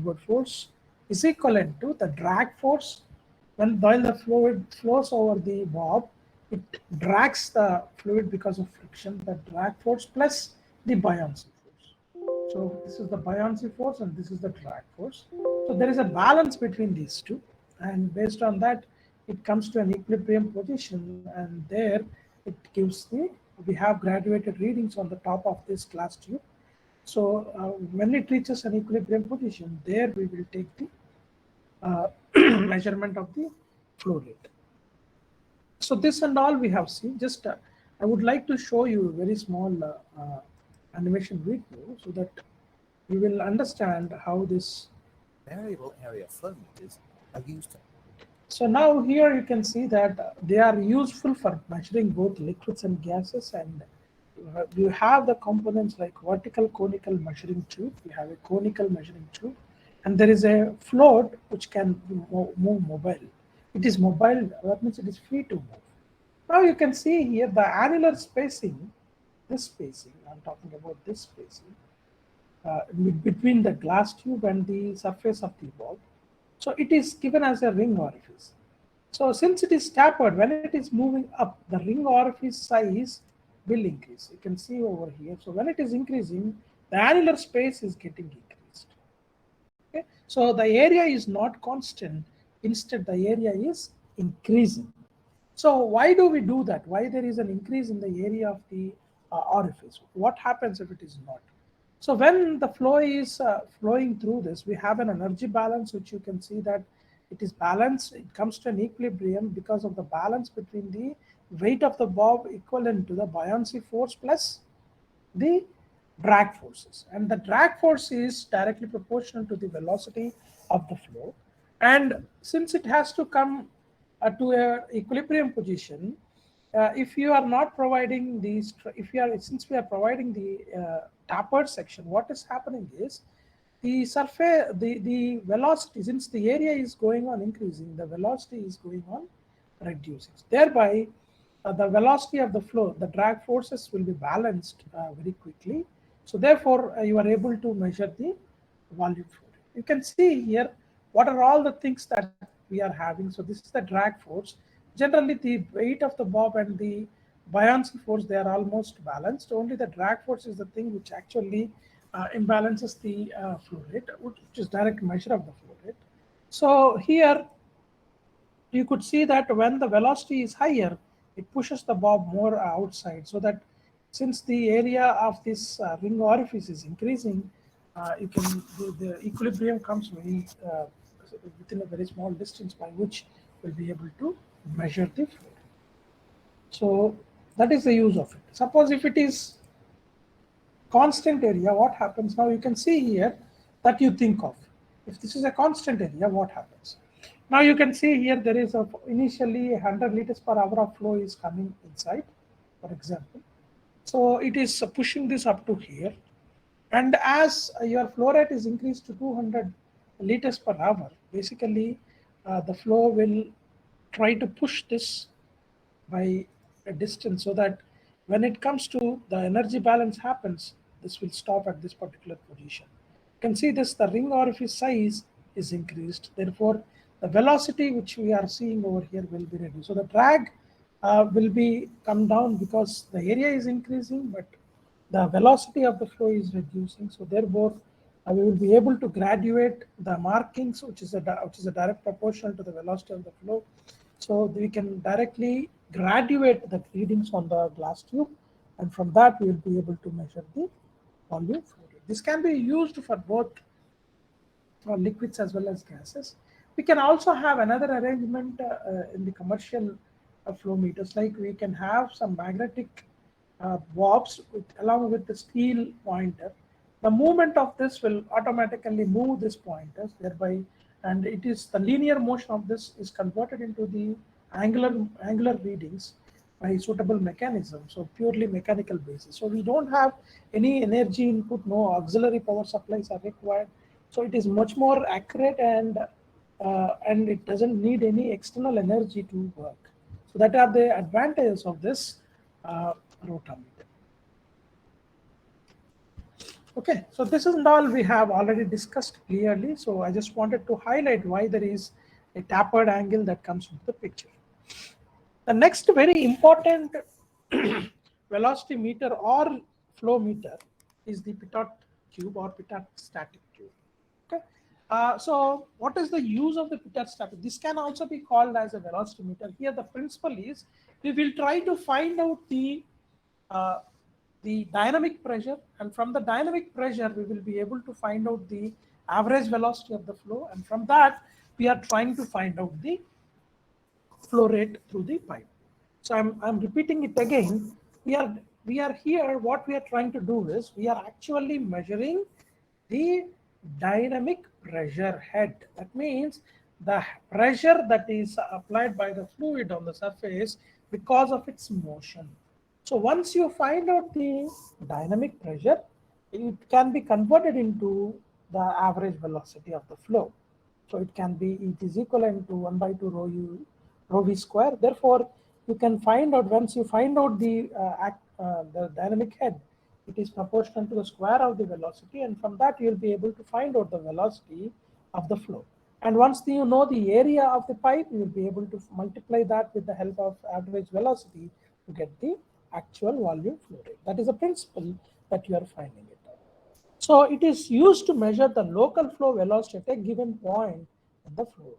downward force is equivalent to the drag force. While the fluid flows over the bob, it drags the fluid because of friction, the drag force plus the buoyancy force. So this is the buoyancy force and this is the drag force. So there is a balance between these two, and based on that, it comes to an equilibrium position, and there it gives the, we have graduated readings on the top of this glass tube. So when it reaches an equilibrium position, there we will take the measurement of the flow rate. So this and all we have seen. Just I would like to show you a very small animation video so that you will understand how this variable area flow meters are used. So now here you can see that they are useful for measuring both liquids and gases, and you have the components like vertical conical measuring tube, you have a conical measuring tube, and there is a float which can move mobile. It is mobile, that means it is free to move. Now you can see here the annular spacing, this spacing, I'm talking about this spacing, between the glass tube and the surface of the bulb. So it is given as a ring orifice. So since it is tapered, when it is moving up, the ring orifice size will increase. You can see over here. So when it is increasing, the annular space is getting increased. Okay? So the area is not constant. Instead, the area is increasing. So why do we do that? Why there is an increase in the area of the orifice? What happens if it is not? So when the flow is flowing through this, we have an energy balance, which you can see that it is balanced. It comes to an equilibrium because of the balance between the weight of the bob equivalent to the buoyancy force plus the drag forces. And the drag force is directly proportional to the velocity of the flow. And since it has to come to a equilibrium position, if you are not providing these, if you are, since we are providing the tapered section, what is happening is the surface, the velocity, since the area is going on increasing, the velocity is going on reducing. Thereby, the velocity of the flow, the drag forces will be balanced very quickly. So therefore, you are able to measure the volume flow rate. You can see here what are all the things that we are having. So this is the drag force. Generally, the weight of the bob and the buoyancy force, they are almost balanced. Only the drag force is the thing which actually imbalances the flow rate, which is direct measure of the flow rate. So here you could see that when the velocity is higher, it pushes the bob more outside, so that since the area of this ring orifice is increasing, you can the equilibrium comes very within a very small distance, by which we'll be able to measure the flow. So that is the use of it. Suppose if it is constant area, what happens? Now you can see here that you think of. If this is a constant area, what happens? Now you can see here there is a initially 100 liters per hour of flow is coming inside, for example. So it is pushing this up to here. And as your flow rate is increased to 200 liters per hour, basically the flow will try to push this by a distance, so that when it comes to the energy balance happens, this will stop at this particular position. You can see this, the ring orifice size is increased. Therefore, the velocity which we are seeing over here will be reduced. So the drag will be come down because the area is increasing, but the velocity of the flow is reducing. So therefore, we will be able to graduate the markings, which is a direct proportional to the velocity of the flow. So we can directly graduate the readings on the glass tube, and from that we will be able to measure the volume flow rate. This can be used for both liquids as well as gases. We can also have another arrangement in the commercial flow meters, like we can have some magnetic bobs along with the steel pointer. The movement of this will automatically move this pointers, thereby, and it is the linear motion of this is converted into the angular readings by suitable mechanism, so purely mechanical basis. So we don't have any energy input, no auxiliary power supplies are required. So it is much more accurate, and it doesn't need any external energy to work. So that are the advantages of this rotameter. Okay, so this is all we have already discussed clearly. So I just wanted to highlight why there is a tapered angle that comes into the picture. The next very important velocity meter or flow meter is the pitot tube or pitot static tube. Okay. So what is the use of the pitot static? This can also be called as a velocity meter. Here the principle is we will try to find out uh, the dynamic pressure, and from the dynamic pressure we will be able to find out the average velocity of the flow, and from that we are trying to find out the flow rate through the pipe. So I'm repeating it again. We are here, what we are trying to do is we are actually measuring the dynamic pressure head. That means the pressure that is applied by the fluid on the surface because of its motion. So once you find out the dynamic pressure, it can be converted into the average velocity of the flow. So it is equivalent to 1 by 2 rho v square. Therefore, you can find out, once you find out the dynamic head, it is proportional to the square of the velocity, and from that you will be able to find out the velocity of the flow. And once you know the area of the pipe, you will be able to multiply that with the help of average velocity to get the actual volume flow rate. That is a principle that you are finding it out. So it is used to measure the local flow velocity at a given point in the flow.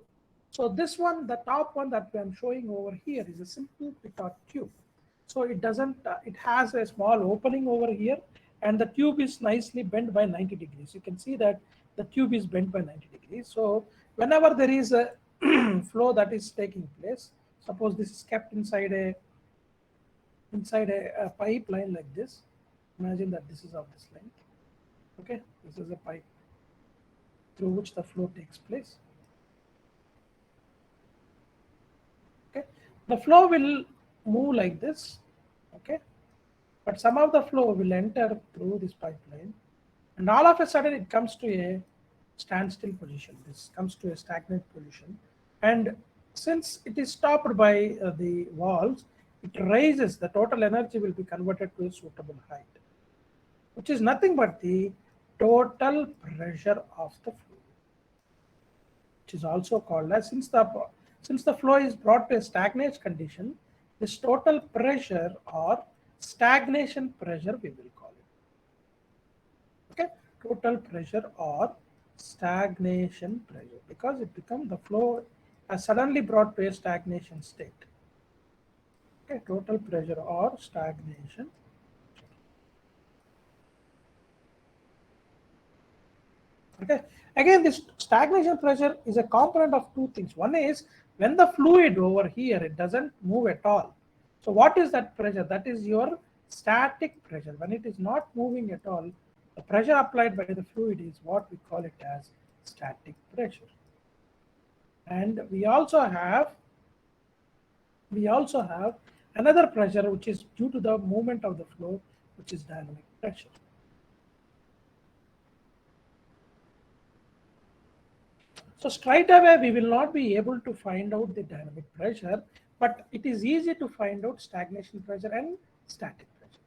So this one, the top one that I'm showing over here, is a simple pitot tube. So it doesn't, it has a small opening over here, and the tube is nicely bent by 90 degrees. You can see that the tube is bent by 90 degrees. So whenever there is a flow that is taking place, suppose this is kept inside a pipeline like this. Imagine that this is of this length. Okay, this is a pipe through which the flow takes place. Okay, the flow will move like this. Okay, but some of the flow will enter through this pipeline, and all of a sudden it comes to a standstill position. This comes to a stagnant position, and since it is stopped by the walls, it raises. The total energy will be converted to a suitable height, which is nothing but the total pressure of the flow, which is also called as, since the flow is brought to a stagnant condition, this total pressure or stagnation pressure we will call it. Okay, total pressure or stagnation pressure, because it becomes, the flow has suddenly brought to a stagnation state. Okay, total pressure or stagnation. Okay. Again, this stagnation pressure is a component of two things. One is when the fluid over here, it doesn't move at all. So what is that pressure? That is your static pressure. When it is not moving at all, the pressure applied by the fluid is what we call it as static pressure. And we also have another pressure which is due to the movement of the flow, which is dynamic pressure. So straight away, we will not be able to find out the dynamic pressure, but it is easy to find out stagnation pressure and static pressure.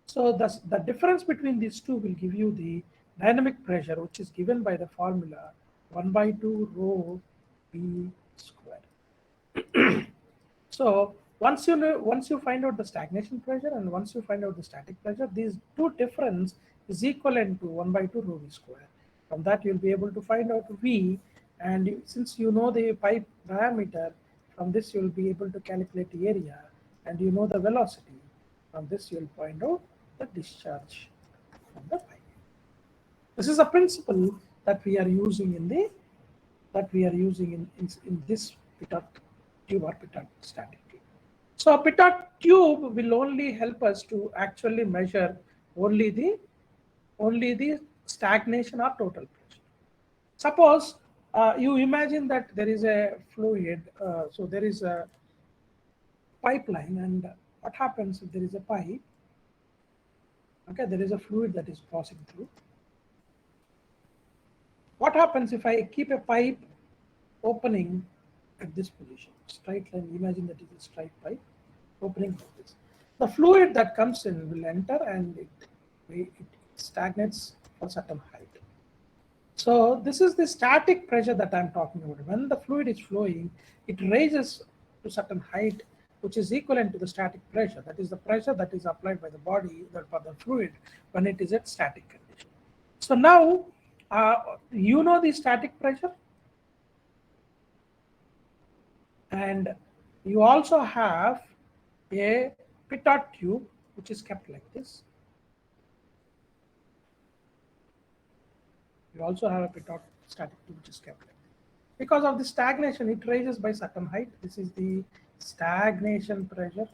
So the difference between these two will give you the dynamic pressure, which is given by the formula 1 by 2 rho v square. So once you find out the stagnation pressure and once you find out the static pressure, these two difference is equivalent to 1 by 2 rho v square. From that you'll be able to find out v, and since you know the pipe diameter, from this you'll be able to calculate the area, and you know the velocity. From this you'll find out the discharge from the pipe. This is a principle that we are using in this pitot tube or pitot static tube. So a pitot tube will only help us to actually measure only the stagnation or total pressure. Suppose you imagine that there is a fluid, so there is a pipeline, and what happens if there is a pipe? Okay, there is a fluid that is passing through. What happens if I keep a pipe opening at this position? Straight line, imagine that it is a straight pipe opening like this. The fluid that comes in will enter, and stagnates for certain height. So this is the static pressure that I'm talking about. When the fluid is flowing, it raises to certain height, which is equivalent to the static pressure. That is the pressure that is applied by the body for the fluid when it is at static condition. So now, you know the static pressure, and you also have a pitot tube which is kept like this. You also have a pitot static tube which is kept like this. Because of the stagnation, it raises by certain height. This is the stagnation pressure.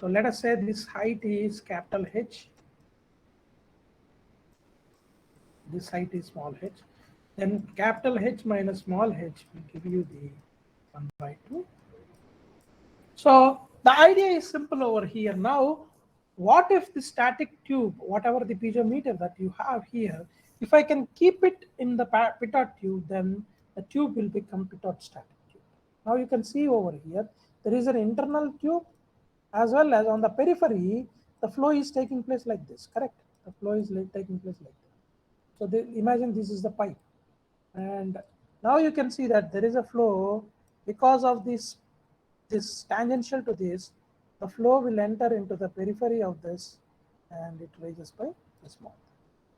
So let us say this height is capital H. This height is small h. Then capital H minus small h will give you the 1 by 2. So the idea is simple over here. Now, what if the static tube, whatever the piezometer that you have here, if I can keep it in the pitot tube, then the tube will become pitot static tube. Now you can see over here, there is an internal tube as well as on the periphery, the flow is taking place like this, correct? The flow is taking place like this. So imagine this is the pipe. And now you can see that there is a flow because of this tangential to this, the flow will enter into the periphery of this and it raises by this amount.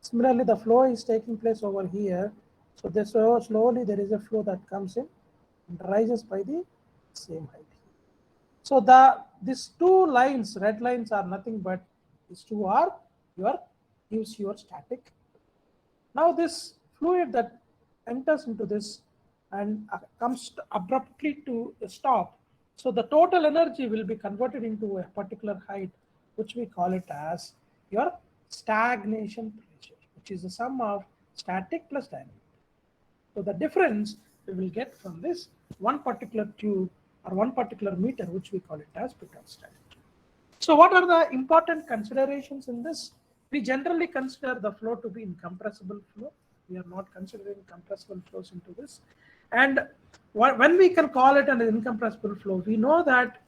Similarly, the flow is taking place over here. So this slowly there is a flow that comes in and rises by the same height. So these two lines, red lines, are nothing but these two are gives your static. Now this fluid that enters into this and comes abruptly to a stop. So the total energy will be converted into a particular height, which we call it as your stagnation pressure, which is the sum of static plus dynamic. So the difference we will get from this one particular tube or one particular meter, which we call it as pitot static. So what are the important considerations in this? We generally consider the flow to be incompressible flow. We are not considering compressible flows into this. And when we can call it an incompressible flow, we know that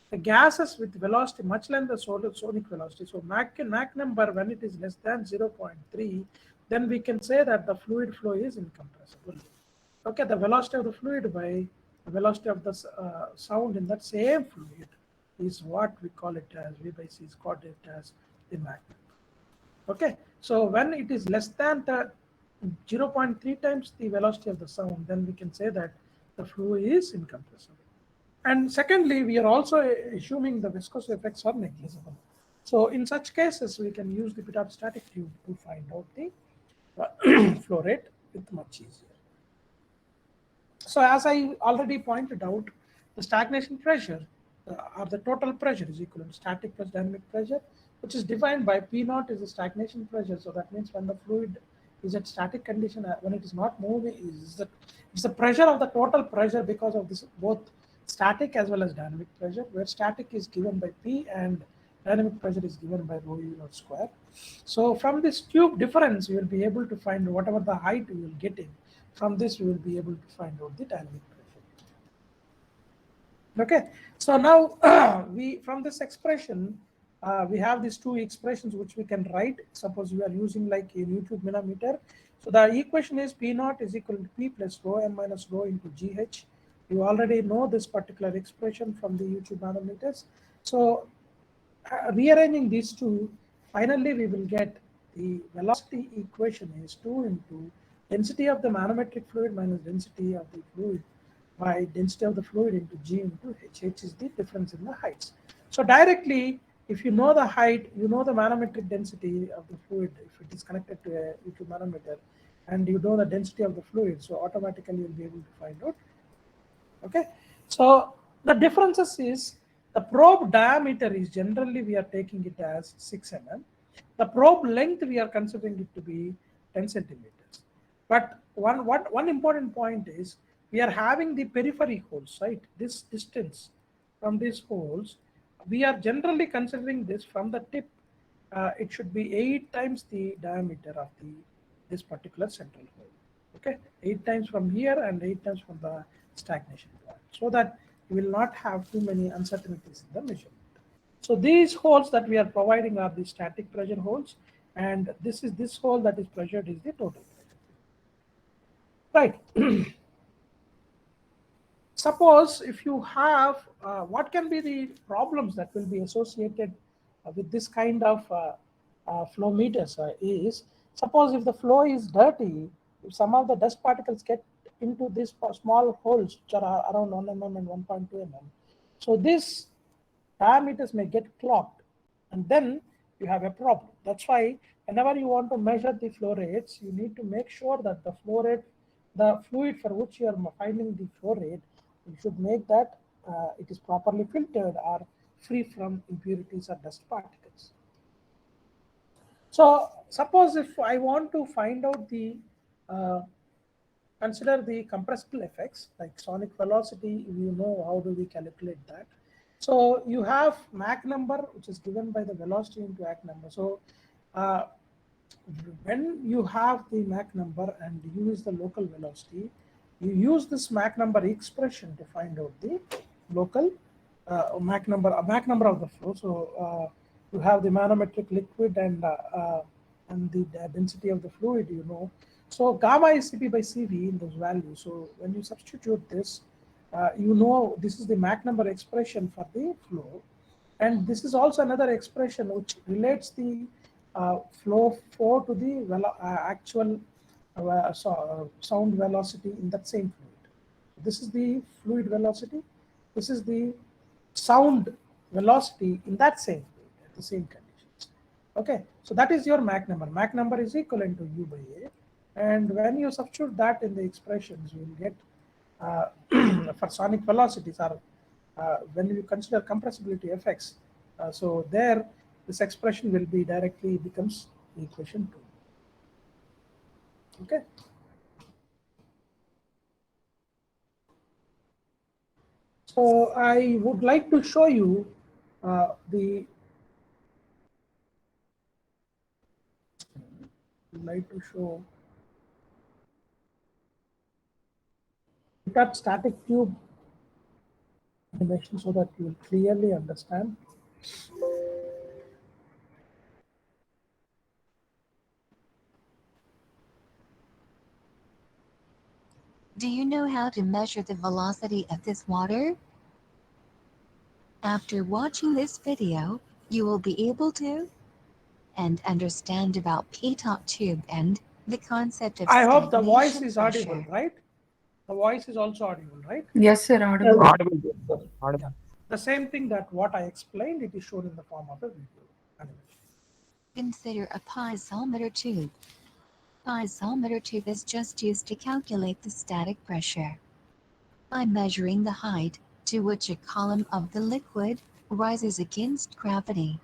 the gases with velocity much less the sonic velocity. So Mach number, when it is less than 0.3, then we can say that the fluid flow is incompressible. Okay, the velocity of the fluid by the velocity of the sound in that same fluid is what we call it as V by C is called it as the Mach number. Okay, so when it is less than 0.3 times the velocity of the sound, then we can say that the flow is incompressible. And secondly, we are also assuming the viscous effects are negligible. So in such cases, we can use the pitot static tube to find out the flow rate with much easier. So as I already pointed out, the stagnation pressure or the total pressure is equal to static plus dynamic pressure, which is defined by P naught is the stagnation pressure. So that means when the fluid is at static condition, when it is not moving, it's the pressure of the total pressure because of this both static as well as dynamic pressure, where static is given by P and dynamic pressure is given by rho u naught square. So from this tube difference, you will be able to find whatever the height you will get in. From this, we will be able to find out the dynamic pressure. Okay, so now we from this expression, we have these two expressions which we can write. Suppose we are using like a YouTube manometer. So the equation is P naught is equal to P plus rho m minus rho into GH. You already know this particular expression from the YouTube manometers. So rearranging these two, finally we will get the velocity equation is 2 into density of the manometric fluid minus density of the fluid by density of the fluid into G into H. H is the difference in the heights. So directly, if you know the height, you know the manometric density of the fluid if it is connected to a YouTube manometer, and you know the density of the fluid, so automatically you'll be able to find out. Okay, so the differences is the probe diameter is generally we are taking it as 6 mm. The probe length we are considering it to be 10 centimeters. But one important point is we are having the periphery holes, right? This distance from these holes, we are generally considering this from the tip. It should be 8 times the diameter of this particular central hole. Okay, 8 times from here and 8 times from the stagnation point, so that you will not have too many uncertainties in the measurement. So these holes that we are providing are the static pressure holes, and this hole that is pressured is the total pressure. Right. Suppose if you have, what can be the problems that will be associated with this kind of flow meters is, suppose if the flow is dirty, if some of the dust particles get into these small holes which are around 1 mm and 1.2 mm, so these diameters may get clogged, and then you have a problem. That's why whenever you want to measure the flow rates, you need to make sure that the flow rate, the fluid for which you are finding the flow rate, you should make that it is properly filtered or free from impurities or dust particles. So suppose if I want to find out the consider the compressible effects like sonic velocity, you know how do we calculate that. So you have Mach number, which is given by the velocity into Mach number. So uh, when you have the Mach number and use the local velocity, you use this Mach number expression to find out the local Mach number of the flow. So you have the manometric liquid and the density of the fluid, you know. So gamma is Cp by Cv in those values. So when you substitute this, you know this is the Mach number expression for the flow, and this is also another expression which relates the flow to the actual sound velocity in that same fluid. This is the fluid velocity. This is the sound velocity in that same fluid at the same conditions. Okay, so that is your Mach number. Mach number is equivalent to U by A, and when you substitute that in the expressions, you will get for sonic velocities, or when you consider compressibility effects. So there, this expression will be directly becomes equation 2. Okay. So I would like to show you that static tube animation so that you will clearly understand. Do you know how to measure the velocity of this water? After watching this video, you will be able to and understand about pitot tube and the concept of I hope the voice stagnation is audible, pressure. right? The voice is also audible, right? Yes, sir, audible. Audible, yes, sir. Audible. Yeah. The same thing that what I explained, it is shown in the form of a video animation. Consider a piezometer tube. Piezometer tube is just used to calculate the static pressure by measuring the height to which a column of the liquid rises against gravity.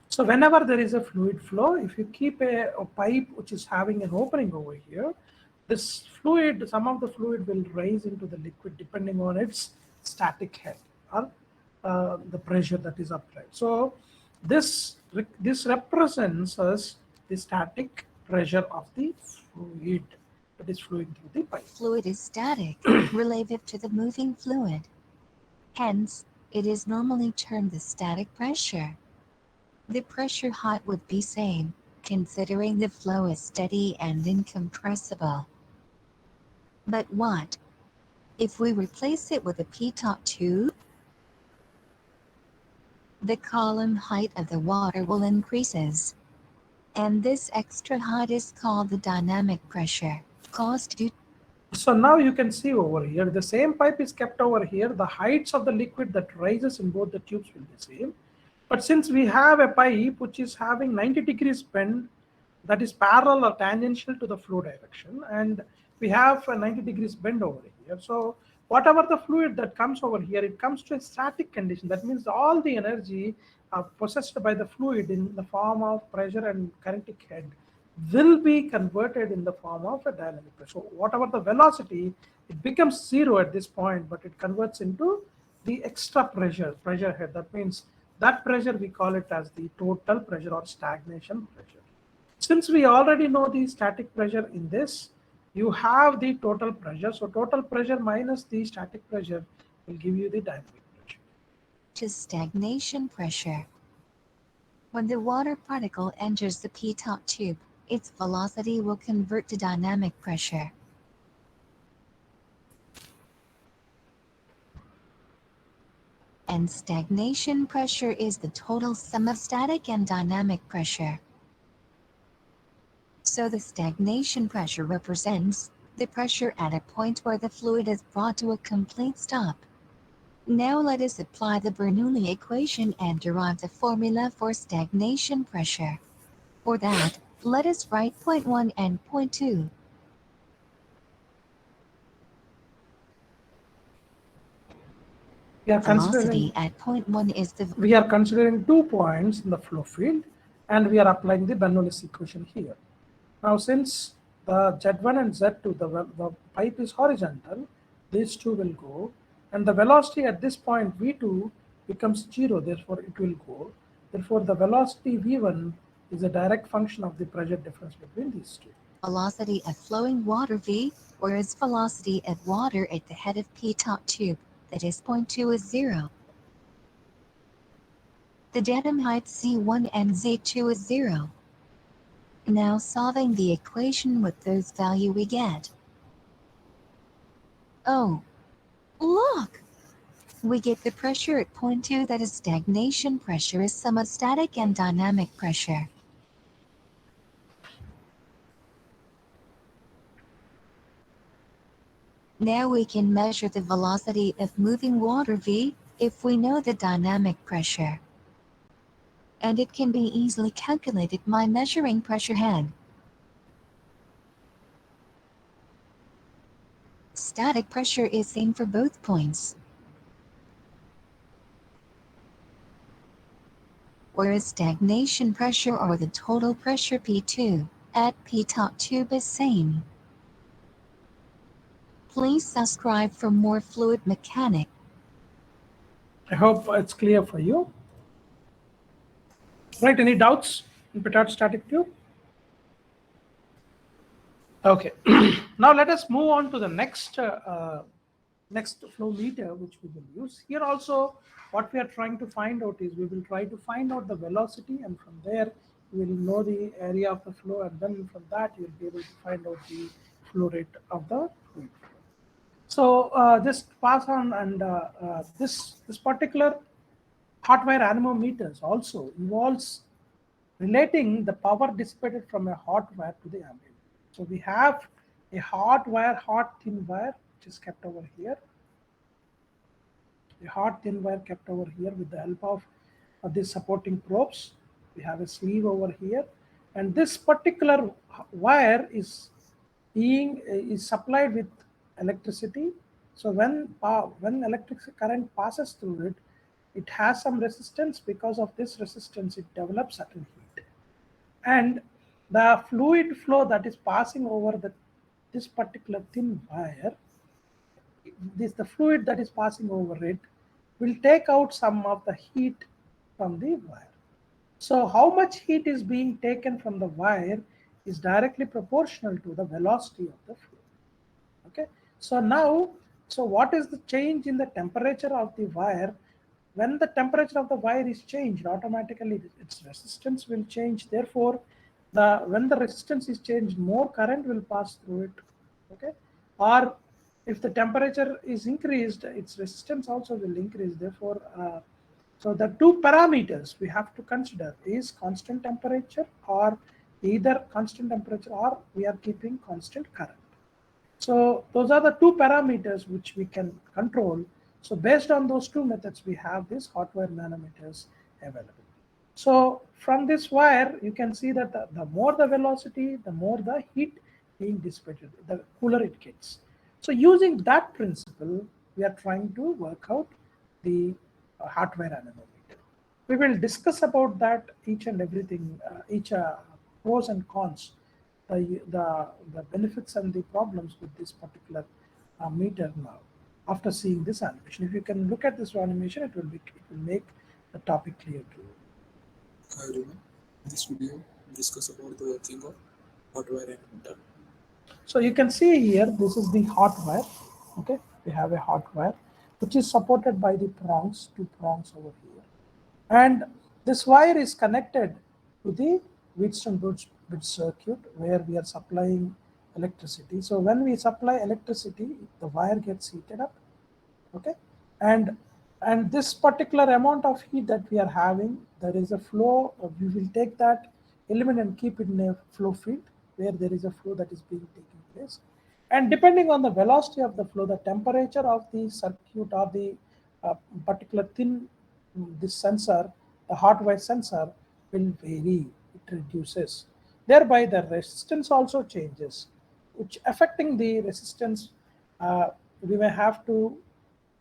So whenever there is a fluid flow, if you keep a pipe which is having an opening over here, this fluid, some of the fluid will rise into the liquid depending on its static head or the pressure that is applied. So this represents as the static pressure of the fluid that is flowing through the pipe. Fluid is static, relative to the moving fluid. Hence, it is normally termed the static pressure. The pressure height would be same, considering the flow is steady and incompressible. But what if we replace it with a pitot tube? The column height of the water will increases, and this extra height is called the dynamic pressure, caused due. So now you can see over here, the same pipe is kept over here. The heights of the liquid that rises in both the tubes will be same. But since we have a pipe which is having 90 degrees bend, that is parallel or tangential to the flow direction, and we have a 90 degrees bend over here. So whatever the fluid that comes over here, it comes to a static condition. That means all the energy possessed by the fluid in the form of pressure and kinetic head will be converted in the form of a dynamic pressure. So whatever the velocity, it becomes zero at this point, but it converts into the extra pressure head. That means that pressure we call it as the total pressure or stagnation pressure. Since we already know the static pressure in this, you have the total pressure. So total pressure minus the static pressure will give you the dynamic pressure. is stagnation pressure. When the water particle enters the p-top tube, its velocity will convert to dynamic pressure. And stagnation pressure is the total sum of static and dynamic pressure. So the stagnation pressure represents the pressure at a point where the fluid is brought to a complete stop. Now let us apply the Bernoulli equation and derive the formula for stagnation pressure. For that, let us write point 1 and point 2. We are Velocity considering at point 1 is the we are considering 2 points in the flow field, and we are applying the Bernoulli's equation here. Now, since the Z1 and Z2, the pipe is horizontal, these two will go, and the velocity at this point V2 becomes 0, therefore it will go. Therefore, the velocity V1 is a direct function of the pressure difference between these two. velocity of flowing water V, whereas velocity of water at the head of p-top tube, that is point 2, is 0. The datum height Z1 and Z2 is 0. Now solving the equation with those values we get. Oh, look! We get the pressure at point 2, that is stagnation pressure, is sum of static and dynamic pressure. Now we can measure the velocity of moving water V if we know the dynamic pressure. And it can be easily calculated by measuring pressure head. Static pressure is same for both points, whereas stagnation pressure, or the total pressure P2 at p-top tube, is same. Please subscribe for more fluid mechanics. I hope it's clear for you. Right, any doubts in petard static tube? Okay, now let us move on to the next flow meter which we will use. Here also what we are trying to find out is we will try to find out the velocity, and from there we will know the area of the flow, and then from that you will be able to find out the flow rate of the fluid. So just pass on, and this particular hot wire anemometers also involves relating the power dissipated from a hot wire to the ambient. So we have a hot thin wire, which is kept over here. A hot thin wire kept over here with the help of these supporting probes. We have a sleeve over here, and this particular wire is supplied with electricity. So when electric current passes through it, it has some resistance. Because of this resistance, it develops certain heat, and the fluid flow that is passing over this particular thin wire, the fluid that is passing over it will take out some of the heat from the wire. So how much heat is being taken from the wire is directly proportional to the velocity of the fluid. Okay, so now, so what is the change in the temperature of the wire? When the temperature of the wire is changed, automatically its resistance will change. Therefore, when the resistance is changed, more current will pass through it. Okay, or if the temperature is increased, its resistance also will increase. Therefore, so the two parameters we have to consider is constant temperature, or either constant temperature or we are keeping constant current. So those are the two parameters which we can control. So based on those two methods, we have these hot wire manometers available. So from this wire, you can see that the more the velocity, the more the heat being dissipated, the cooler it gets. So using that principle, we are trying to work out the hot wire anemometer. We will discuss about that each and everything, each pros and cons, the benefits and the problems with this particular meter now. After seeing this animation, if you can look at this animation, it will make the topic clear to you. Hi everyone, in this video we discuss about the working of hot wire anemometer. So you can see here, this is the hot wire. Okay, we have a hot wire. which is supported by the prongs, 2 prongs over here. And this wire is connected to the Wheatstone bridge circuit where we are supplying electricity. So when we supply electricity, the wire gets heated up, okay? And this particular amount of heat that we are having, there is a flow, we will take that element and keep it in a flow field where there is a flow that is being taken place. And depending on the velocity of the flow, the temperature of the circuit or the particular thin, this sensor, the hot wire sensor will vary, it reduces. Thereby the resistance also changes, which affecting the resistance, we may have to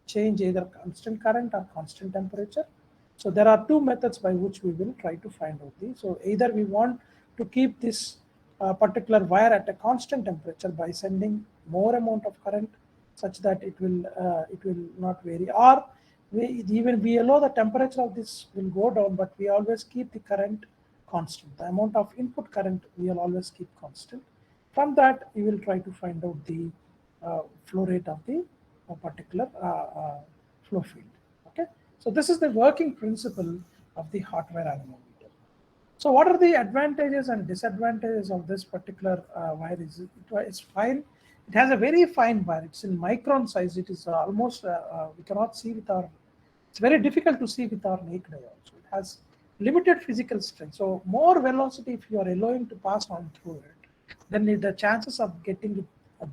change either constant current or constant temperature. So there are two methods by which we will try to find out these. So either we want to keep this particular wire at a constant temperature by sending more amount of current such that it will not vary, or we allow the temperature of this will go down, but we always keep the current constant. The amount of input current we will always keep constant. From that, we will try to find out the flow rate of the particular flow field. Okay, so this is the working principle of the hot wire anemometer. So what are the advantages and disadvantages of this particular wire? It's fine. It has a very fine wire. It's in micron size. It is almost we cannot see with our. It's very difficult to see with our naked eye. Also, it has limited physical strength. So more velocity, if you are allowing to pass on through it, then the chances of getting it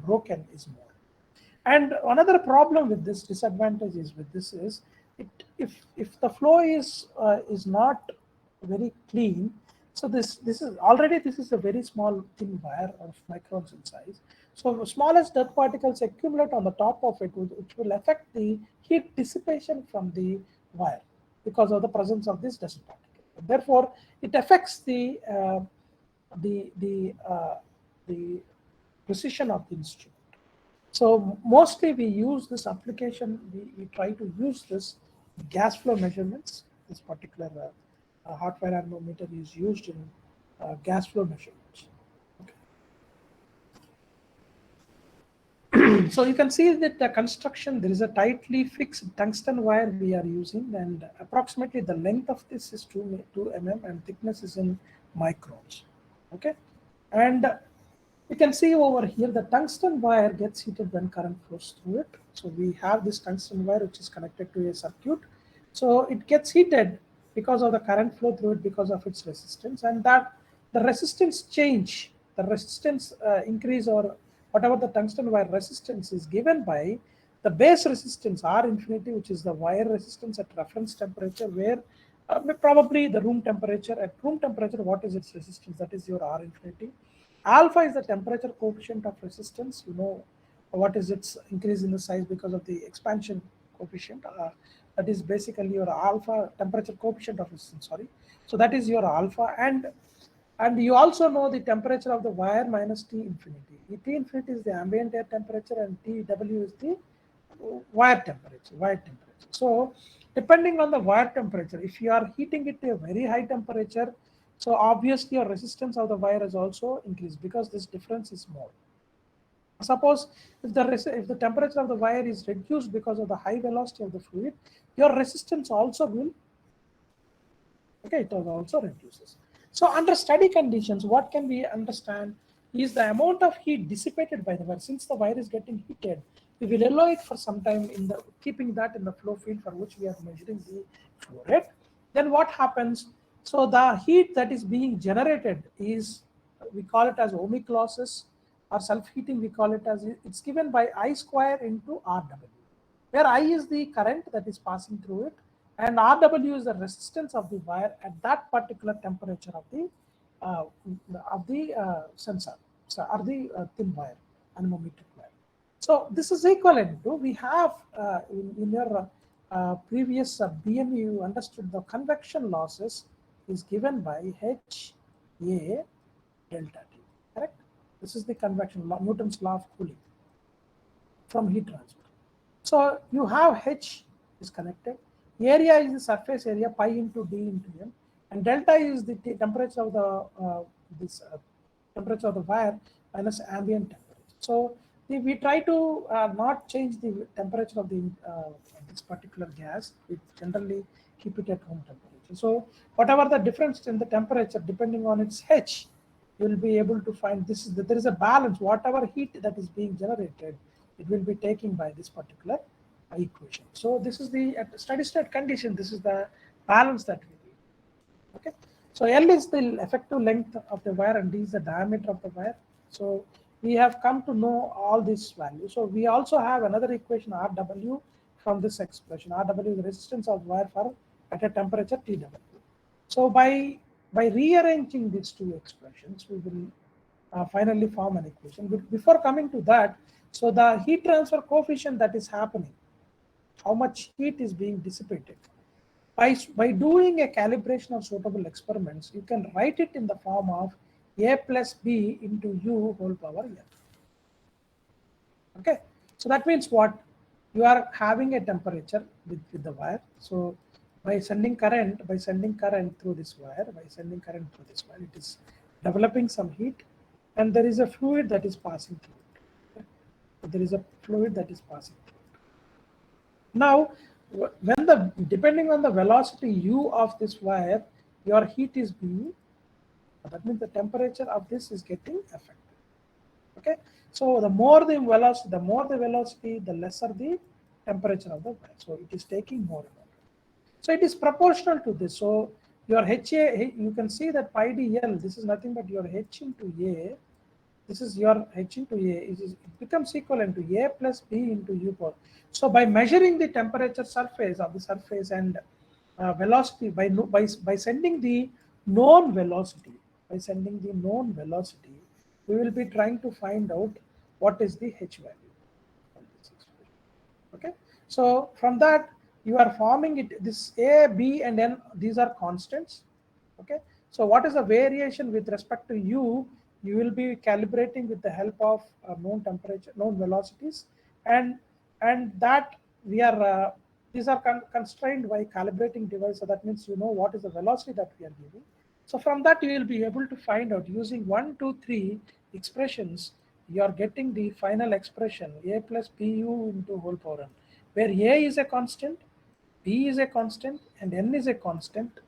broken is more. And another problem with this, disadvantage is with this is, if the flow is not very clean, so this is a very small thin wire of microns in size. So the smallest dirt particles accumulate on the top of it, which will affect the heat dissipation from the wire because of the presence of this dust particle. Therefore, it affects the precision of the instrument. So mostly we use this application, we try to use this gas flow measurements. This particular hot wire anemometer is used in gas flow measurements. Okay. So you can see that the construction, there is a tightly fixed tungsten wire we are using, and approximately the length of this is 2 mm and thickness is in microns. Okay, and you can see over here the tungsten wire gets heated when current flows through it. So we have this tungsten wire which is connected to a circuit. So it gets heated because of the current flow through it, because of its resistance, and that the resistance change, the resistance increase, or whatever the tungsten wire resistance is given by the base resistance R infinity, which is the wire resistance at reference temperature, where probably the room temperature. At room temperature, what is its resistance? That is your R infinity. Alpha is the temperature coefficient of resistance. You know what is its increase in the size because of the expansion coefficient. That is basically your alpha, temperature coefficient of resistance. Sorry. So that is your alpha, and you also know the temperature of the wire minus T infinity. T infinity is the ambient air temperature, and TW is the wire temperature. So depending on the wire temperature, if you are heating it to a very high temperature, so obviously your resistance of the wire is also increased because this difference is more. Suppose if the temperature of the wire is reduced because of the high velocity of the fluid, your resistance also will, okay, it also reduces. So under steady conditions, what can we understand is the amount of heat dissipated by the wire. Since the wire is getting heated, we will allow it for some time in the keeping that in the flow field for which we are measuring the flow rate. Then what happens? So the heat that is being generated is, we call it as ohmic losses, or self-heating we call it as, it's given by I square into RW, where I is the current that is passing through it, and RW is the resistance of the wire at that particular temperature of the sensor, so, or the thin wire, anemometric wire. So this is equivalent to, we have in your previous BME, you understood the convection losses is given by HA delta T, correct? This is the convection law, Newton's law of cooling from heat transfer. So you have H is connected, area is the surface area, pi into D into M, and delta is the temperature of the temperature of the wire minus ambient temperature. So we try to not change the temperature of the this particular gas. We generally keep it at room temperature. So whatever the difference in the temperature, depending on its H, you will be able to find this is there is a balance. Whatever heat that is being generated, it will be taken by this particular equation. So this is the at steady state condition. This is the balance that we need. Okay. So L is the effective length of the wire and D is the diameter of the wire. So we have come to know all these values. So we also have another equation Rw from this expression. Rw is the resistance of wire for at a temperature Tw. So by rearranging these two expressions, we will finally form an equation. But before coming to that, so the heat transfer coefficient that is happening, how much heat is being dissipated. By doing a calibration of suitable experiments, you can write it in the form of A plus B into U whole power N. Okay, so that means what? You are having a temperature with the wire. So by sending current through this wire, it is developing some heat, and there is a fluid that is passing through it. Okay? So there is a fluid that is passing through it. Now, when depending on the velocity u of this wire, your heat is being, that means the temperature of this is getting affected. Okay, so the more the velocity, the lesser the temperature of the wire. So it is taking more and more. So it is proportional to this. So your HA, you can see that pi dl, this is nothing but your H into A. This is your H into A. It becomes equivalent to A plus B into U power. So by measuring the temperature surface of the surface and velocity, by sending the known velocity, we will be trying to find out what is the H value. Okay, so from that you are forming it. This A, B, and N, these are constants. Okay, so what is the variation with respect to U? You will be calibrating with the help of known temperature, known velocities, and that we are these are constrained by calibrating device. So that means you know what is the velocity that we are giving. So from that you will be able to find out using 1, 2, 3 expressions. You are getting the final expression A plus BU into whole power n, where A is a constant, B is a constant, and N is a constant.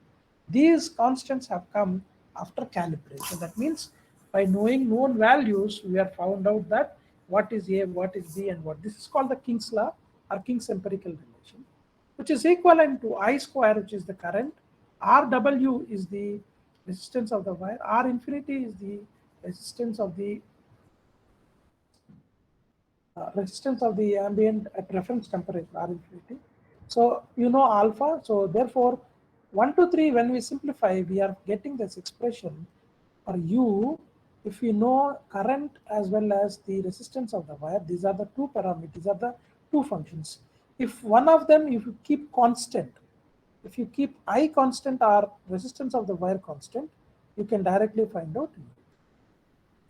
These constants have come after calibration. That means by knowing known values, we have found out that what is A, what is B, and what. This is called the King's law or King's empirical relation, which is equivalent to I square, which is the current. Rw is the resistance of the wire. R infinity is the resistance of the ambient at reference temperature, R infinity. So you know alpha. So therefore, 1, 2, 3. When we simplify, we are getting this expression for U. If you know current as well as the resistance of the wire, these are the two parameters. These are the two functions. If one of them, if you keep constant, if you keep I constant or resistance of the wire constant, you can directly find out U,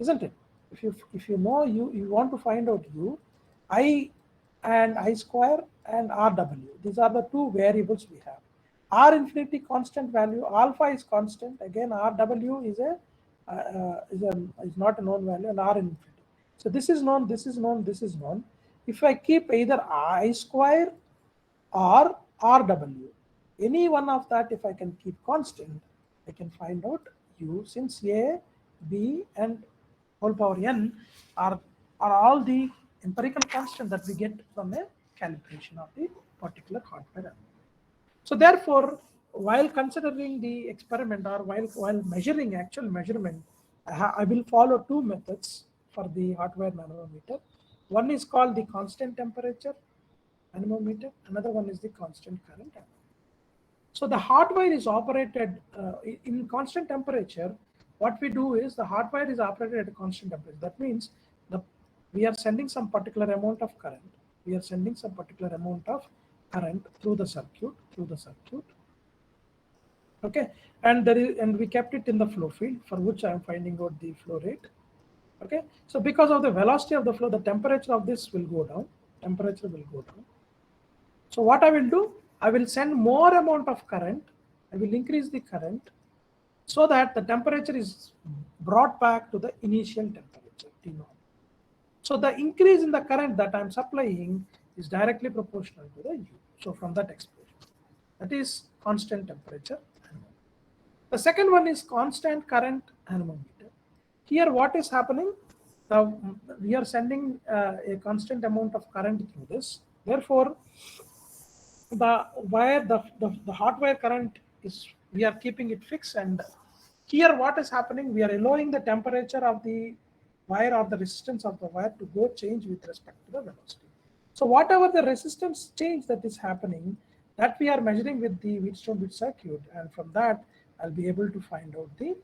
isn't it? If you know you want to find out U, I and I square and Rw. These are the two variables we have. R infinity constant value, alpha is constant. Again, Rw is not a known value, and R infinity. So this is known, this is known, this is known. If I keep either I square or Rw, any one of that, if I can keep constant, I can find out U, since A, B, and whole power n are all the empirical constant that we get from a calibration of the particular hardware. So therefore, while considering the experiment or while measuring actual measurement, I will follow two methods for the hardware anemometer. One is called the constant temperature anemometer. Another one is the constant current anemometer. So the hardwire is operated in constant temperature. What we do is the hardwire is operated at a constant temperature. That means we are sending some particular amount of current. Through the circuit. Okay, and we kept it in the flow field, for which I am finding out the flow rate. Okay, so because of the velocity of the flow, the temperature of this will go down. So what I will do, I will send more amount of current. I will increase the current so that the temperature is brought back to the initial temperature, T0. So the increase in the current that I'm supplying is directly proportional to the U. So from that expression, that is constant temperature anemometer. The second one is constant current anemometer. Here what is happening? We are sending a constant amount of current through this. Therefore, the hot wire current is, we are keeping it fixed, and here what is happening, we are allowing the temperature of the wire or the resistance of the wire to go change with respect to the velocity. So whatever the resistance change that is happening, that we are measuring with the Wheatstone-Bridge circuit, and from that I'll be able to find out the,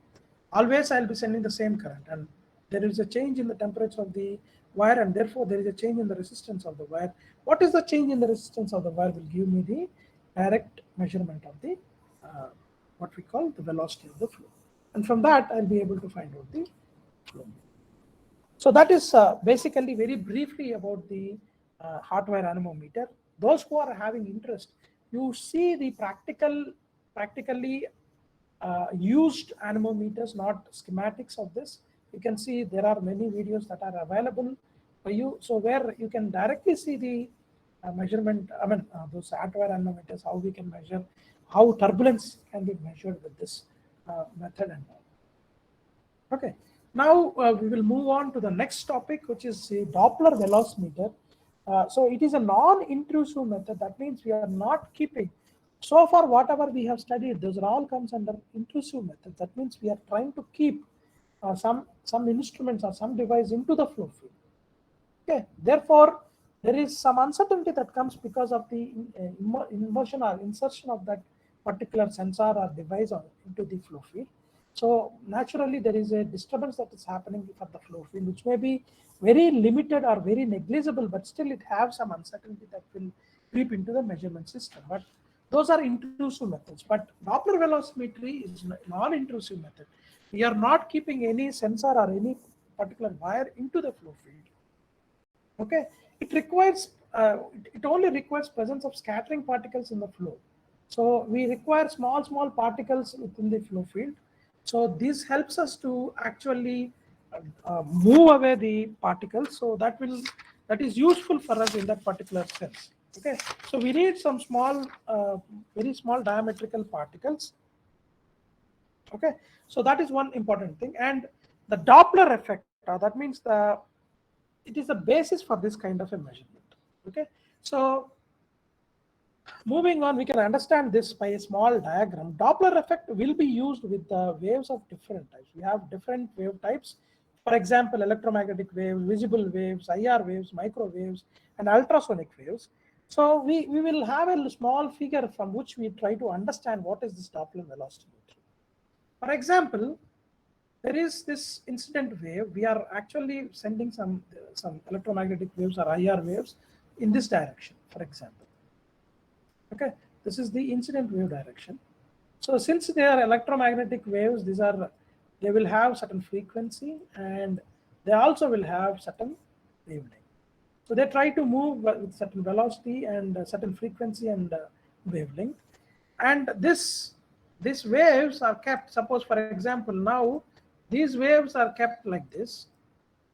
always I'll be sending the same current, and there is a change in the temperature of the wire, and therefore there is a change in the resistance of the wire. What is the change in the resistance of the wire will give me the direct measurement of the what we call the velocity of the flow, and from that I'll be able to find out the flow. So that is basically very briefly about the hot wire anemometer. Those who are having interest, you see the practically used anemometers, not schematics of this. You can see there are many videos that are available for you, so where you can directly see the measurement, those hot wire anemometers, how we can measure, how turbulence can be measured with this method and all. Okay, now we will move on to the next topic, which is the Doppler velocimeter. So it is a non-intrusive method. That means we are not keeping. So far, whatever we have studied, those are all comes under intrusive method. That means we are trying to keep some instruments or some device into the flow field. Okay, therefore there is some uncertainty that comes because of the immersion or insertion of that particular sensor or device into the flow field. So naturally there is a disturbance that is happening for the flow field, which may be very limited or very negligible, but still it has some uncertainty that will creep into the measurement system. But those are intrusive methods. But Doppler velocimetry is non-intrusive method. We are not keeping any sensor or any particular wire into the flow field. Okay, it requires it only requires presence of scattering particles in the flow. So we require small particles within the flow field. So this helps us to actually move away the particles. So that is useful for us in that particular sense. Okay, so we need some small, very small diametrical particles. Okay, so that is one important thing. And the Doppler effect, that means it is the basis for this kind of a measurement. Okay, so moving on, we can understand this by a small diagram. Doppler effect will be used with the waves of different types. We have different wave types. For example, electromagnetic waves, visible waves, IR waves, microwaves, and ultrasonic waves. So we will have a small figure from which we try to understand what is this Doppler velocimeter. For example, there is this incident wave. We are actually sending some electromagnetic waves or IR waves in this direction, for example. Okay, this is the incident wave direction. So since they are electromagnetic waves, they will have certain frequency and they also will have certain wavelength. So they try to move with certain velocity and certain frequency and wavelength. And these waves are kept, suppose for example, now these waves are kept like this,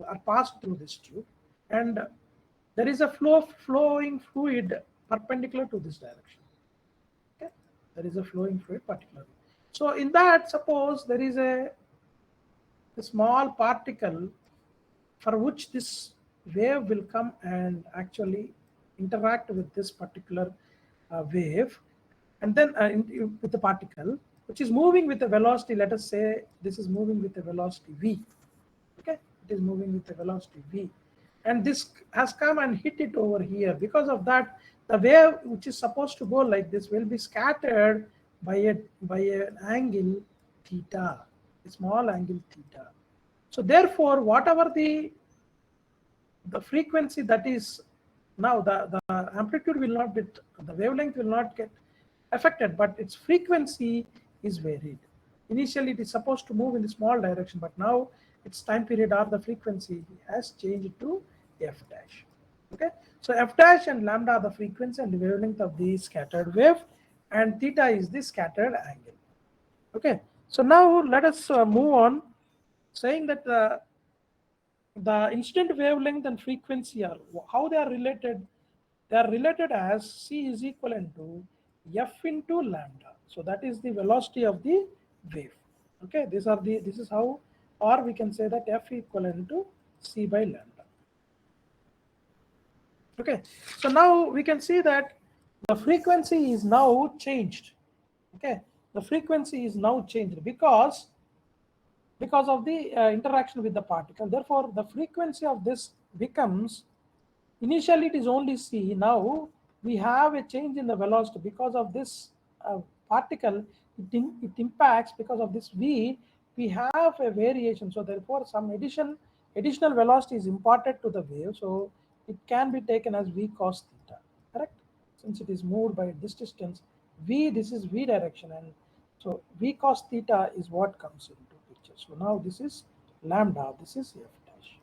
are passed through this tube, and there is a flowing fluid perpendicular to this direction. Okay, there is a flowing fluid particularly. So in that, suppose there is a small particle for which this wave will come and actually interact with this particular wave, and then with the particle which is moving with a velocity. Let us say this is moving with a velocity v. Okay, it is moving with a velocity v, and this has come and hit it over here. Because of that, the wave which is supposed to go like this will be scattered by an angle theta, a small angle theta. So therefore, whatever the frequency that is now, the amplitude will not get, the wavelength will not get affected, but its frequency is varied. Initially it is supposed to move in the small direction, but now its time period or the frequency has changed to f dash. Okay, so f dash and lambda are the frequency and the wavelength of the scattered wave, and theta is the scattered angle. Okay, so now let us move on, saying that the incident wavelength and frequency are how they are related. They are related as c is equivalent to f into lambda. So that is the velocity of the wave. Okay, this is how, or we can say that f equivalent to c by lambda. Okay, so now we can see that the frequency is now changed. Okay, the frequency is now changed because of the interaction with the particle. Therefore, the frequency of this becomes, initially it is only c. Now we have a change in the velocity because of this particle. It impacts because of this v. We have a variation. So therefore, some additional velocity is imparted to the wave. So it can be taken as v cos theta. Correct? Since it is moved by this distance, v. This is v direction, and so v cos theta is what comes into picture. So now this is lambda. This is f dash.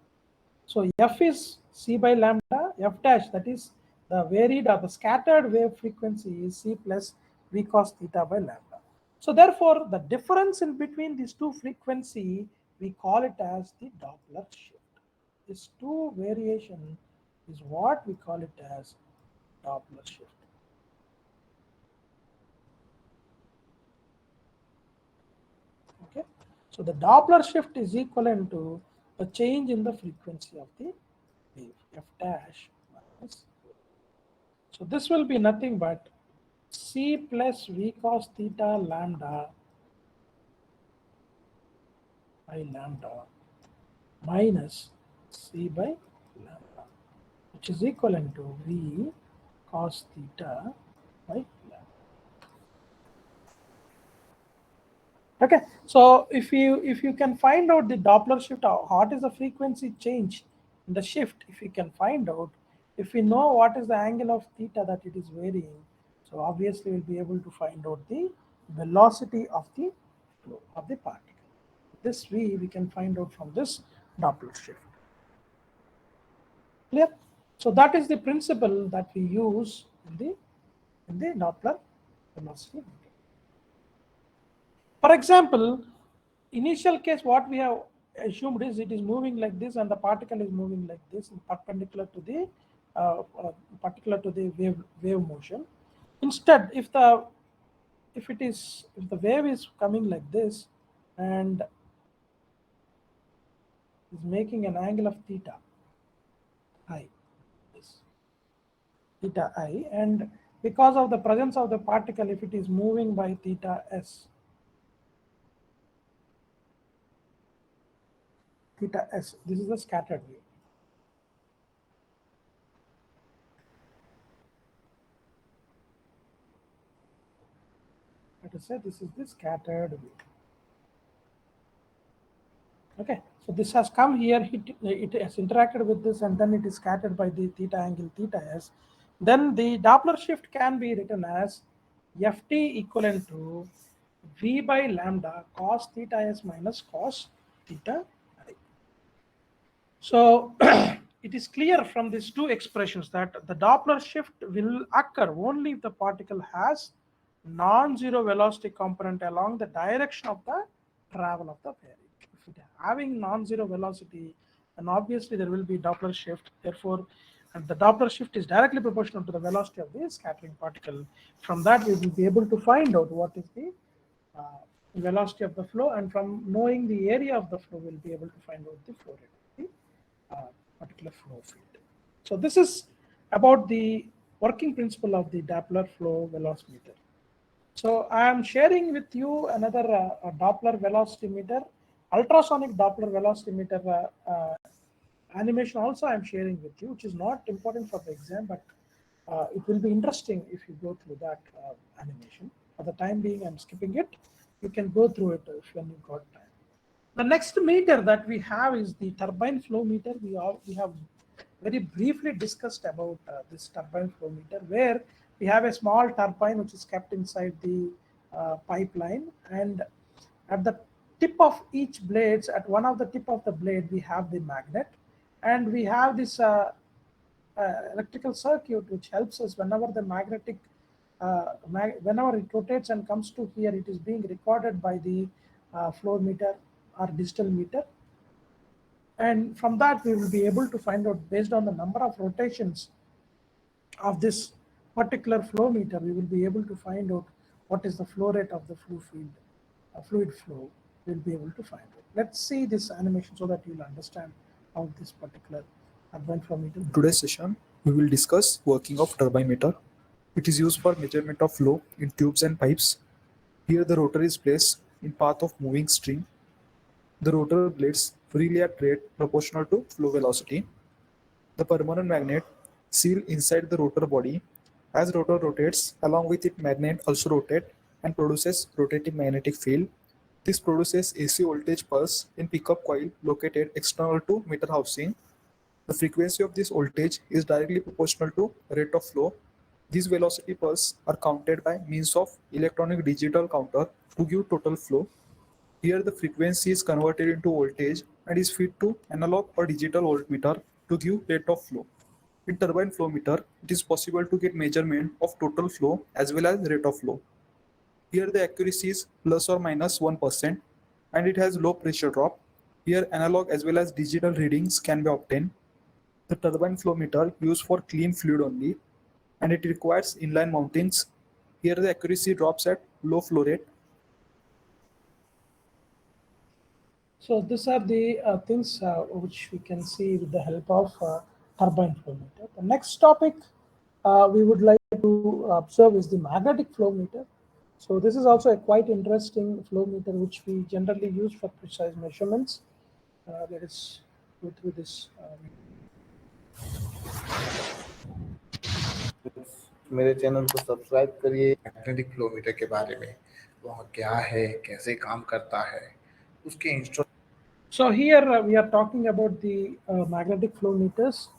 So f is c by lambda, f dash, that is the varied or the scattered wave frequency, is c plus v cos theta by lambda. So therefore, the difference in between these two frequency, we call it as the Doppler shift. This two variation is what we call it as Doppler shift. Okay, so the Doppler shift is equivalent to the change in the frequency of the wave, f dash minus. So this will be nothing but c plus v cos theta lambda by lambda minus c by lambda, which is equivalent to v cos theta by lambda. Okay, so if you can find out the Doppler shift, what is the frequency change in the shift, if you can find out, if we know what is the angle of theta that it is varying, so obviously we'll be able to find out the velocity of the flow of the particle. This we can find out from this Doppler shift. Clear? So that is the principle that we use in the Doppler velocity meter. For example, initial case, what we have assumed is it is moving like this and the particle is moving like this, perpendicular to the wave motion. Instead, if the wave is coming like this and is making an angle of theta I, this theta I, and because of the presence of the particle, if it is moving by theta s, this is the scattered wave. Let us say this is the scattered wave. Okay, so this has come here, it has interacted with this, and then it is scattered by the theta angle theta s. Then the Doppler shift can be written as ft equivalent to v by lambda cos theta s minus cos theta I. So it is clear from these two expressions that the Doppler shift will occur only if the particle has non-zero velocity component along the direction of the travel of the wave. If it having non-zero velocity, then obviously there will be Doppler shift. Therefore, and the Doppler shift is directly proportional to the velocity of the scattering particle. From that, we will be able to find out what is the velocity of the flow, and from knowing the area of the flow, we'll be able to find out the flow rate of the particular flow field. So this is about the working principle of the Doppler flow velocimeter. So I am sharing with you another Doppler velocimeter, ultrasonic Doppler velocimeter animation also I am sharing with you, which is not important for the exam, but it will be interesting if you go through that animation. For the time being, I'm skipping it. You can go through it when you got time. The next meter that we have is the turbine flow meter. We have very briefly discussed about this turbine flow meter, where we have a small turbine which is kept inside the pipeline, and at the tip of each blades, at one of the tip of the blade, we have the magnet, and we have this electrical circuit which helps us whenever the magnetic whenever it rotates and comes to here, it is being recorded by the flow meter or digital meter, And from that, we will be able to find out based on the number of rotations of this particular flow meter, we will be able to find out what is the flow rate of the fluid flow. We'll be able to find out. Let's see this animation so that you'll understand how this particular turbine flow meter. In today's session, we will discuss working of turbine meter. It is used for measurement of flow in tubes and pipes. Here the rotor is placed in path of moving stream. The rotor blades freely at rate proportional to flow velocity. The permanent magnet seal inside the rotor body. As rotor rotates, along with it magnet also rotate and produces rotating magnetic field. This produces AC voltage pulse in pickup coil located external to meter housing. The frequency of this voltage is directly proportional to rate of flow. These velocity pulses are counted by means of electronic digital counter to give total flow. Here the frequency is converted into voltage and is fed to analog or digital voltmeter to give rate of flow. In turbine flow meter, it is possible to get measurement of total flow as well as rate of flow. Here the accuracy is plus or minus 1% and it has low pressure drop. Here analog as well as digital readings can be obtained. The turbine flow meter used for clean fluid only and it requires inline mountings. Here the accuracy drops at low flow rate. So these are the things which we can see with the help of turbine flow meter. The next topic we would like to observe is the magnetic flow meter. So this is also a quite interesting flow meter which we generally use for precise measurements. Let us go through this. मेरे channel को subscribe करिए। Magnetic flow meter के बारे में वह क्या है, कैसे काम करता है, उसके install So here we are talking about the magnetic flow meters,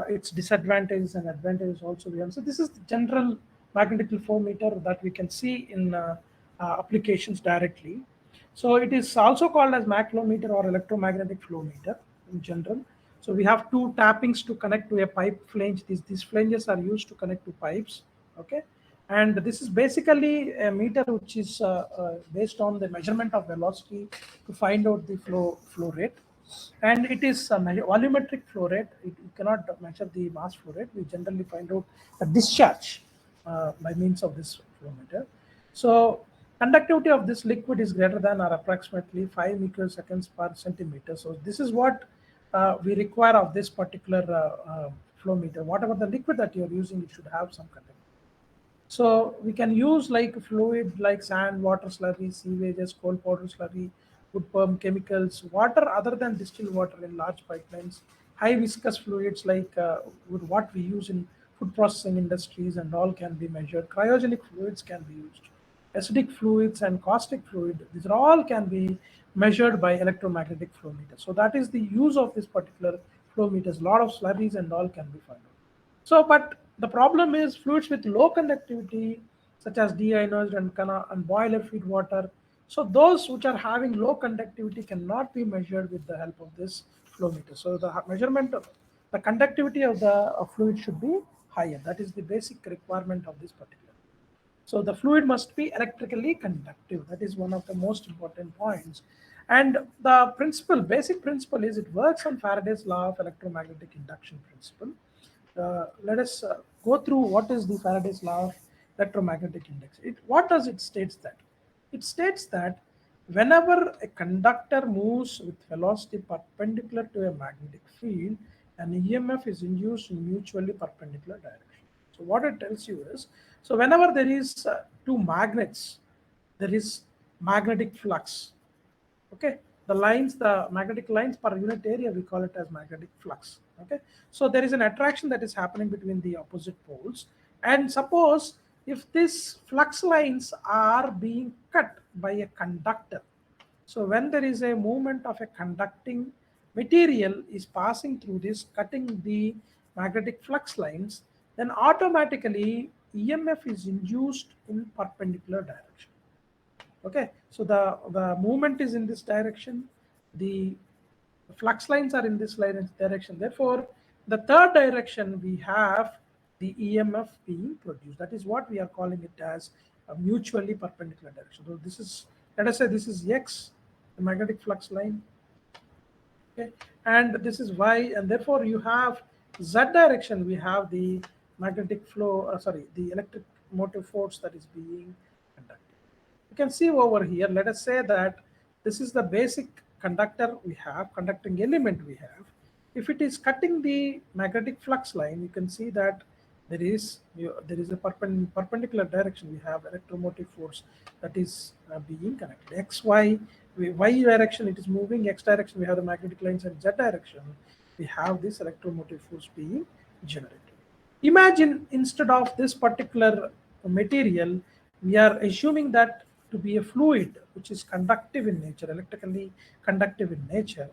its disadvantages and advantages also. So this is the general magnetic flow meter that we can see in applications directly. So it is also called as mag flow meter or electromagnetic flow meter in general. So we have two tappings to connect to a pipe flange. These flanges are used to connect to pipes. Okay. And this is basically a meter which is based on the measurement of velocity to find out the flow rate. And it is a volumetric flow rate. You cannot measure the mass flow rate. We generally find out the discharge by means of this flow meter. So conductivity of this liquid is greater than or approximately 5 microseconds per centimeter. So this is what we require of this particular flow meter. Whatever the liquid that you're using, it should have some conductivity. So we can use like fluid like sand, water slurry, sewages, coal powder slurry, wood pump, chemicals, water other than distilled water in large pipelines, high viscous fluids like with what we use in food processing industries and all can be measured. Cryogenic fluids can be used. Acidic fluids and caustic fluid, these are all can be measured by electromagnetic flow meter. So that is the use of this particular flow meters. A lot of slurries and all can be found out. So, but the problem is fluids with low conductivity, such as deionized and boiler feed water. So those which are having low conductivity cannot be measured with the help of this flow meter. So the measurement of the conductivity of the fluid should be higher. That is the basic requirement of this particular. So the fluid must be electrically conductive. That is one of the most important points. And the basic principle is it works on Faraday's law of electromagnetic induction principle. Let us go through what is the Faraday's law of electromagnetic induction. What does it states that? It states that whenever a conductor moves with velocity perpendicular to a magnetic field, an EMF is induced in mutually perpendicular direction. So what it tells you is, so whenever there is two magnets, there is magnetic flux. Okay, the magnetic lines per unit area, we call it as magnetic flux. Okay, so there is an attraction that is happening between the opposite poles, and suppose if these flux lines are being cut by a conductor, so when there is a movement of a conducting material is passing through this, cutting the magnetic flux lines, then automatically EMF is induced in perpendicular direction. Okay, so the movement is in this direction, the flux lines are in this direction. Therefore, the third direction we have the EMF being produced. That is what we are calling it as a mutually perpendicular direction. So this is, let us say this is X, the magnetic flux line. Okay, and this is y, and therefore you have z direction. We have the magnetic flow. The electric motive force that is being conducted. You can see over here. Let us say that this is the basic conductor we have, conducting element we have. If it is cutting the magnetic flux line, you can see that there is a perpendicular direction. We have electromotive force that is being connected. X, Y, Y direction it is moving. X direction we have the magnetic lines, and Z direction we have this electromotive force being generated. Imagine instead of this particular material, we are assuming that to be a fluid which is conductive in nature, electrically conductive in nature.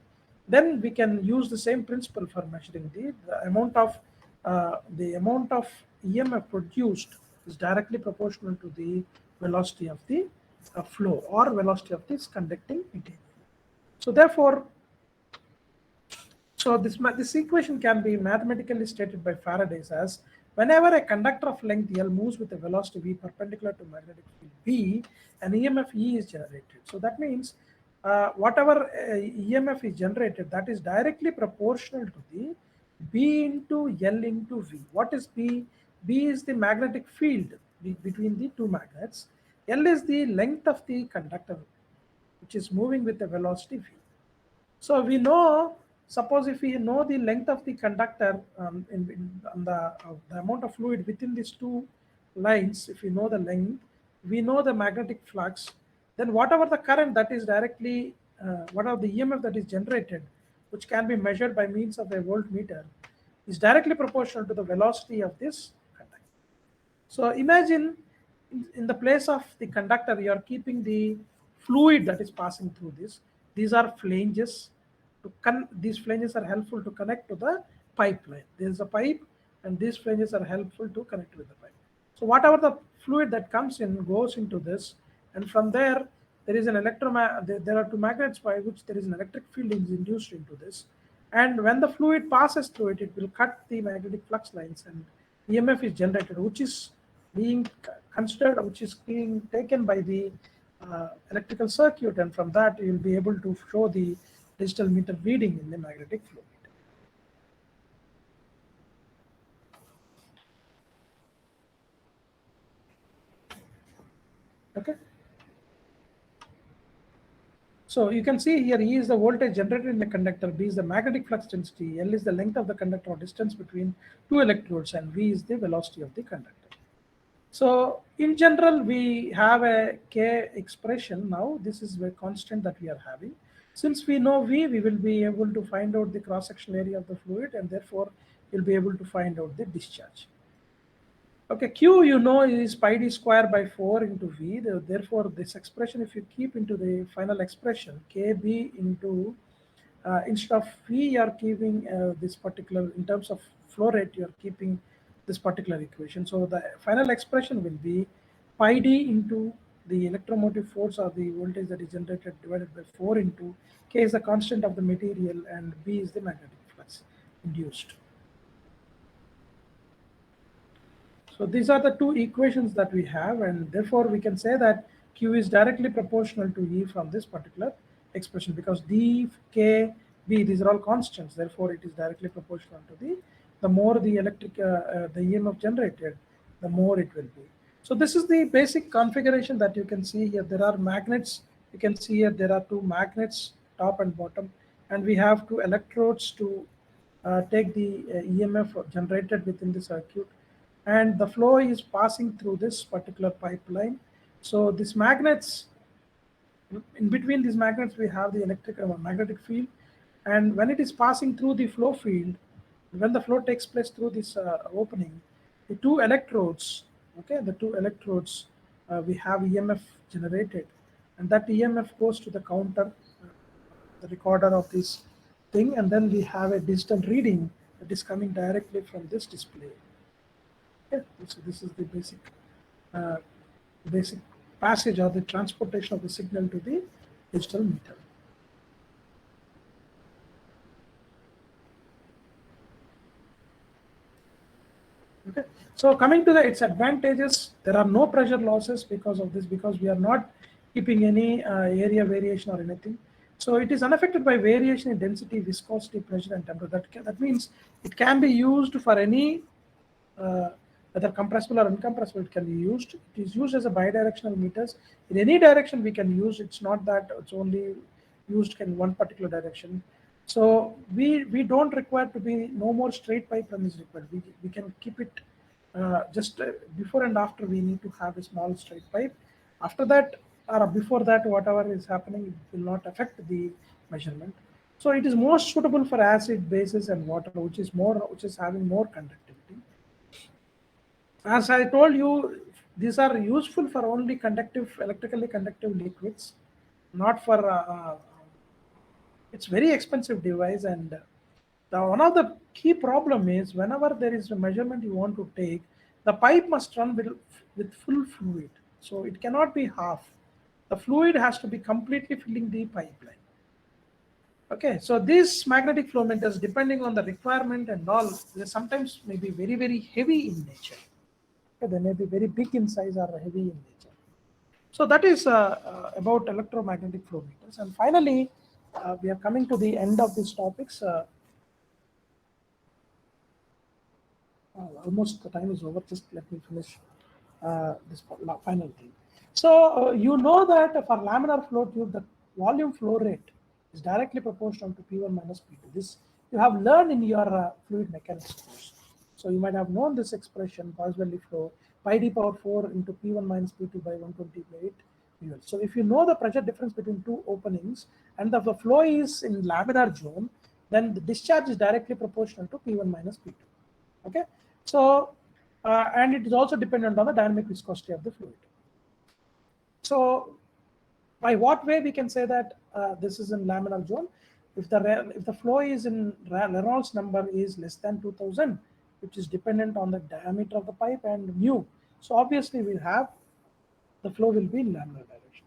Then we can use the same principle for measuring the amount of EMF produced is directly proportional to the velocity of the flow or velocity of this conducting material. So therefore, this equation can be mathematically stated by Faraday as whenever a conductor of length L moves with a velocity v perpendicular to magnetic field B, an EMF E is generated. So that means whatever EMF is generated, that is directly proportional to the B into L into V. What is B? B is the magnetic field between the two magnets. L is the length of the conductor, which is moving with a velocity V. So we know, suppose if we know the length of the conductor the amount of fluid within these two lines, if we know the length, we know the magnetic flux, then whatever the current that is directly, whatever the EMF that is generated, which can be measured by means of a voltmeter, is directly proportional to the velocity of this conductor. So imagine in the place of the conductor, you are keeping the fluid that is passing through this. These are flanges. These flanges are helpful to connect to the pipeline. There is a pipe, and these flanges are helpful to connect with the pipe. So whatever the fluid that comes in goes into this, and from there is an there are two magnets by which there is an electric field is induced into this. And when the fluid passes through it, it will cut the magnetic flux lines, and EMF is generated, which is being considered, which is being taken by the electrical circuit, and from that you will be able to show the digital meter reading in the magnetic flow meter. Okay. So you can see here E is the voltage generated in the conductor, B is the magnetic flux density, L is the length of the conductor or distance between two electrodes, and V is the velocity of the conductor. So in general, we have a K expression now. This is a constant that we are having. Since we know V, we will be able to find out the cross-sectional area of the fluid, and therefore you'll be able to find out the discharge. Okay, Q you know is pi d square by 4 into V. Therefore, this expression, if you keep into the final expression, KB into, instead of V, you are keeping this particular, in terms of flow rate, you are keeping this particular equation. So the final expression will be pi d into the electromotive force or the voltage that is generated divided by 4 into K is the constant of the material, and B is the magnetic flux induced. So these are the two equations that we have, and therefore we can say that Q is directly proportional to E from this particular expression, because D, K, B, these are all constants. Therefore, it is directly proportional to the more the electric, the EMF generated, the more it will be. So this is the basic configuration that you can see here. There are magnets. You can see here there are two magnets, top and bottom, and we have two electrodes to take the EMF generated within the circuit. And the flow is passing through this particular pipeline. So these magnets, in between these magnets, we have the magnetic field. And when it is passing through the flow field, when the flow takes place through this opening, the two electrodes, okay, we have EMF generated, and that EMF goes to the counter, the recorder of this thing, and then we have a digital reading that is coming directly from this display. Okay, so this is the basic passage or the transportation of the signal to the digital meter. Okay, so coming to its advantages, there are no pressure losses because of this, because we are not keeping any area variation or anything. So it is unaffected by variation in density, viscosity, pressure, and temperature. That means it can be used for any, whether compressible or incompressible, it can be used. It is used as a bidirectional meters. In any direction we can use. It's not that it's only used in one particular direction. So we don't require to be no more straight pipe run is required. We can keep it just before and after we need to have a small straight pipe. After that or before that, whatever is happening, it will not affect the measurement. So it is most suitable for acid, bases, and water, which is having more conductivity. As I told you, these are useful for only conductive, electrically conductive liquids, not for. It's very expensive device, and one of the key problem is whenever there is a measurement you want to take, the pipe must run with full fluid, so it cannot be half. The fluid has to be completely filling the pipeline. Okay, so these magnetic flow meters, depending on the requirement and all, they sometimes may be very, very heavy in nature. Okay, they may be very big in size or heavy in nature. So that is about electromagnetic flow meters. And finally, we are coming to the end of these topics. Almost the time is over. Just let me finish this final thing. So you know that for laminar flow tube, the volume flow rate is directly proportional to P1 minus P2. This you have learned in your fluid mechanics course. So you might have known this expression, Poisson flow, pi d power 4 into P1 minus P2 by 128 mul. So if you know the pressure difference between two openings and the flow is in laminar zone, then the discharge is directly proportional to P1 minus P2. Okay, so and it is also dependent on the dynamic viscosity of the fluid. So by what way we can say that this is in laminar zone? If the flow is in Reynolds number is less than 2000, which is dependent on the diameter of the pipe and mu. So obviously we'll have the flow will be in laminar direction.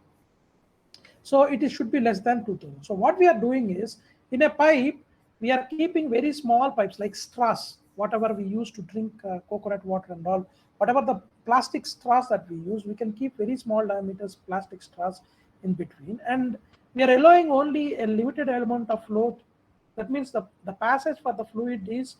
So it should be less than 2000. So what we are doing is in a pipe, we are keeping very small pipes like straws, whatever we use to drink coconut water and all, whatever the plastic straws that we use, we can keep very small diameters plastic straws in between, and we are allowing only a limited amount of flow. That means the passage for the fluid is,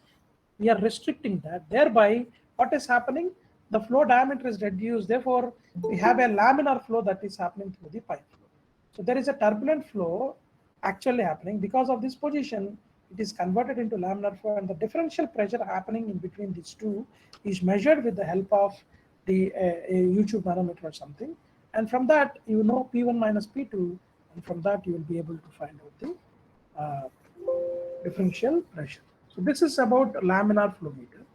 we are restricting that. Thereby, what is happening? The flow diameter is reduced. Therefore, we have a laminar flow that is happening through the pipe flow. So there is a turbulent flow actually happening. Because of this position, it is converted into laminar flow, and the differential pressure happening in between these two is measured with the help of the U-tube manometer or something. And from that, you know P1 minus P2, and from that you will be able to find out the differential pressure. So this is about laminar flow meter.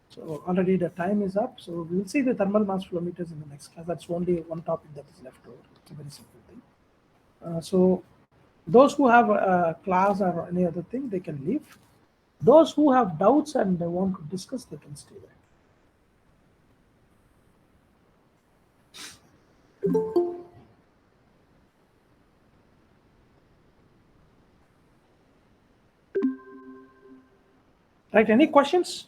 So already the time is up. So we will see the thermal mass flow meters in the next class. That's only one topic that is left over. It's a very simple thing. So those who have a class or any other thing, they can leave. Those who have doubts and they want to discuss, they can stay there. Right, any questions?